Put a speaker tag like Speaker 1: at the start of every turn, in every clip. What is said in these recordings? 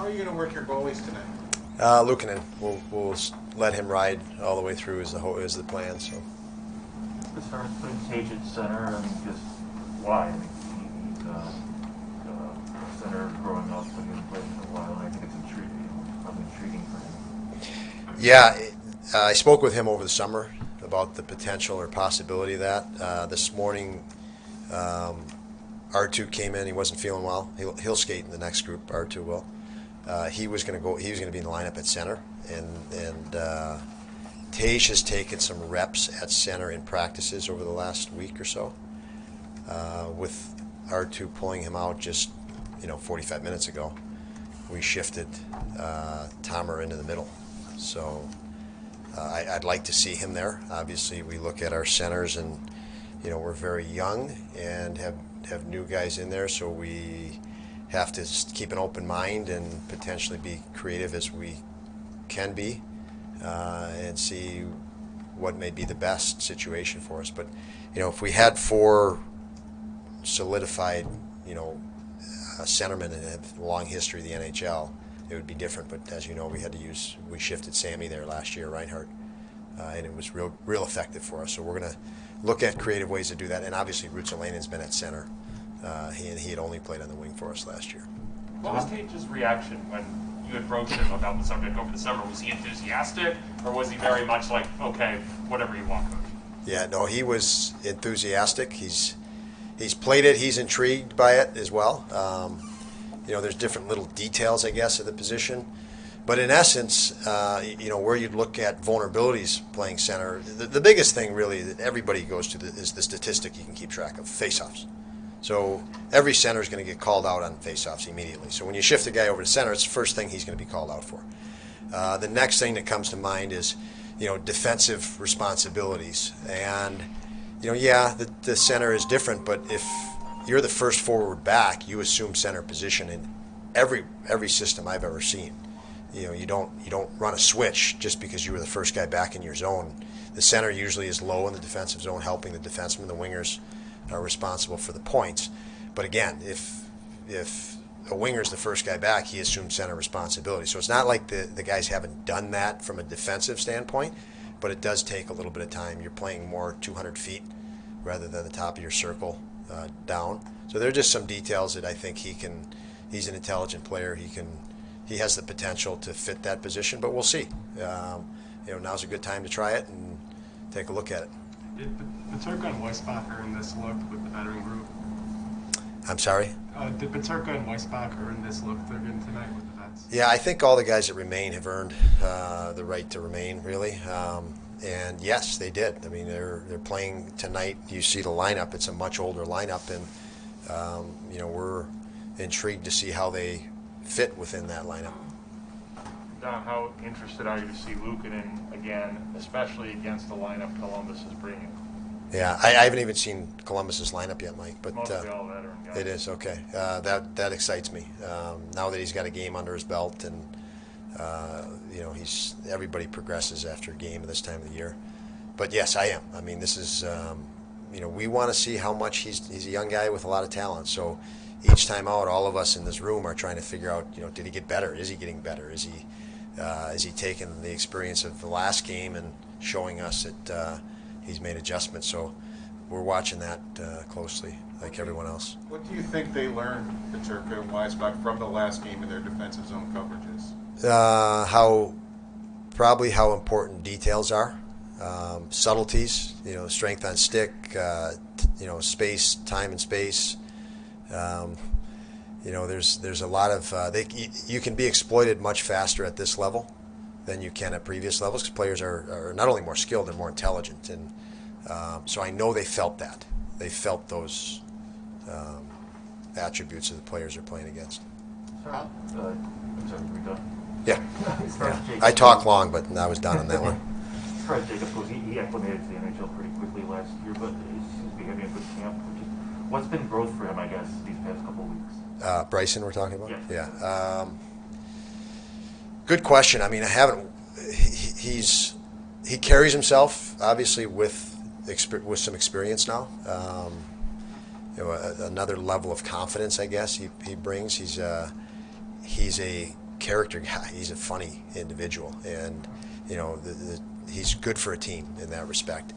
Speaker 1: How are you going to work your goalies tonight?
Speaker 2: Luukkonen, we'll let him ride all the way through is the plan. So.
Speaker 3: As far as putting Tage at center, I mean, just why? I mean, he's a center growing up when he played for a while, and I think it's probably intriguing for him.
Speaker 2: Yeah, I spoke with him over the summer about the potential or possibility of that. This morning, R2 came in. He wasn't feeling well. He'll skate in the next group. R2 will. He was going to go. He was going to be in the lineup at center, and Tage has taken some reps at center in practices over the last week or so, with R2 pulling him out just 45 minutes ago. We shifted Tomer into the middle, so I'd like to see him there. Obviously, we look at our centers, and we're very young and have new guys in there, so we have to keep an open mind and potentially be creative as we can be, and see what may be the best situation for us. But if we had four solidified centermen and have a long history of the NHL, it would be different. But as you know, we shifted Sammy there last year, Reinhardt, and it was real effective for us. So we're going to look at creative ways to do that. And obviously, Ruotsalainen's been at center. He had only played on the wing for us last year.
Speaker 4: What was Tage's reaction when you had broached him about the subject over the summer? Was he enthusiastic, or was he very much like, okay, whatever you want, coach?
Speaker 2: Yeah, no, he was enthusiastic. He's played it. He's intrigued by it as well. There's different little details, I guess, of the position. But in essence, where you'd look at vulnerabilities playing center, the biggest thing really that everybody goes to is the statistic you can keep track of, faceoffs. So every center is going to get called out on faceoffs immediately. So when you shift a guy over to center, it's the first thing he's going to be called out for. The next thing that comes to mind is, defensive responsibilities. And, the center is different, but if you're the first forward back, you assume center position in every system I've ever seen. You don't run a switch just because you were the first guy back in your zone. The center usually is low in the defensive zone, helping the defenseman. The wingers are responsible for the points. But again, if a winger's the first guy back, he assumes center responsibility. So it's not like the guys haven't done that from a defensive standpoint, but it does take a little bit of time. You're playing more 200 feet rather than the top of your circle down. So there are just some details that I think he's an intelligent player. He has the potential to fit that position, but we'll see. Now's a good time to try it and take a look at it.
Speaker 5: Did Peterka and Weissbach earn this look with the veteran group?
Speaker 2: I'm sorry?
Speaker 5: Did Peterka and Weissbach earn this look they're getting tonight with the vets?
Speaker 2: Yeah, I think all the guys that remain have earned the right to remain, really. And yes, they did. I mean, they're playing tonight. You see the lineup. It's a much older lineup, and we're intrigued to see how they fit within that lineup.
Speaker 4: Don, how interested are you to see Luukkonen again, especially against the lineup Columbus is bringing?
Speaker 2: Yeah, I haven't even seen Columbus's lineup yet, Mike. But
Speaker 4: mostly all veteran guys.
Speaker 2: It is okay. That excites me. Now that he's got a game under his belt, and everybody progresses after a game at this time of the year. But yes, I am. I mean, this is we want to see how much he's a young guy with a lot of talent. So each time out, all of us in this room are trying to figure out, did he get better? Is he getting better? Is he taking the experience of the last game and showing us that he's made adjustments? So we're watching that closely, like everyone else.
Speaker 1: What do you think they learned, Peterka and Weissbach, from the last game in their defensive zone coverages?
Speaker 2: Probably how important details are, subtleties, strength on stick, space, time and space. There's a lot of you can be exploited much faster at this level than you can at previous levels, because players are not only more skilled, they're more intelligent, and so I know they felt that. They felt those attributes of the players they're playing against.
Speaker 3: I'm sorry, we done?
Speaker 2: Yeah. I talked long, but I was done on that one.
Speaker 3: As far as Jacobs goes, he acclimated to the NHL pretty quickly last year, but he seems to be having a good camp. What's been growth for him, I guess, these past couple of weeks?
Speaker 2: Bryson, we're talking about?
Speaker 3: Yeah.
Speaker 2: Yeah. Good question. I mean, I haven't. He carries himself obviously with some experience now. Another level of confidence, I guess he brings. He's a character guy. He's a funny individual, and you know, he's good for a team in that respect.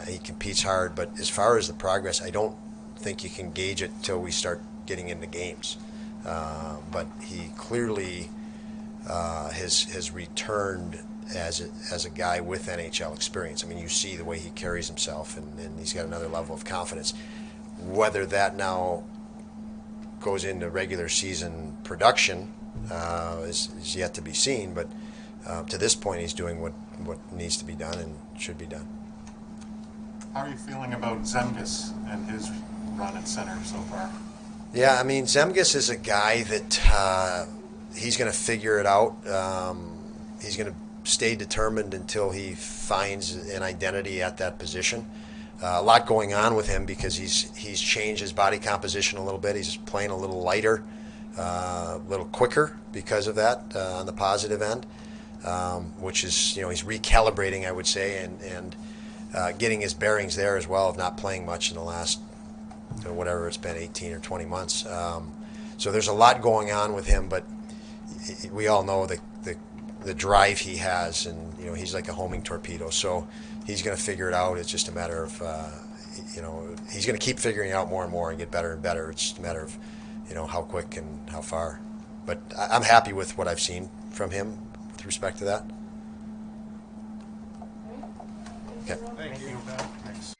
Speaker 2: He competes hard, but as far as the progress, I don't think you can gauge it till we start getting into games. But he clearly has returned as a guy with NHL experience. I mean, you see the way he carries himself, and he's got another level of confidence. Whether that now goes into regular season production is yet to be seen, but to this point, he's doing what needs to be done and should be done.
Speaker 6: How are you feeling about Zemgus and his run at center so far?
Speaker 2: Yeah, I mean, Zemgus is a guy that he's going to figure it out. He's going to stay determined until he finds an identity at that position. A lot going on with him because he's changed his body composition a little bit. He's playing a little lighter, a little quicker because of that on the positive end, which is, you know, he's recalibrating, I would say, and getting his bearings there as well of not playing much in the last, you know, whatever it's been, 18 or 20 months. So there's a lot going on with him, but we all know the drive he has, and you know, he's like a homing torpedo. So he's going to figure it out. It's just a matter of you know, he's going to keep figuring it out more and more and get better and better. It's just a matter of, you know, how quick and how far. But I'm happy with what I've seen from him with respect to that. Okay.
Speaker 1: Thank you.
Speaker 6: Thanks.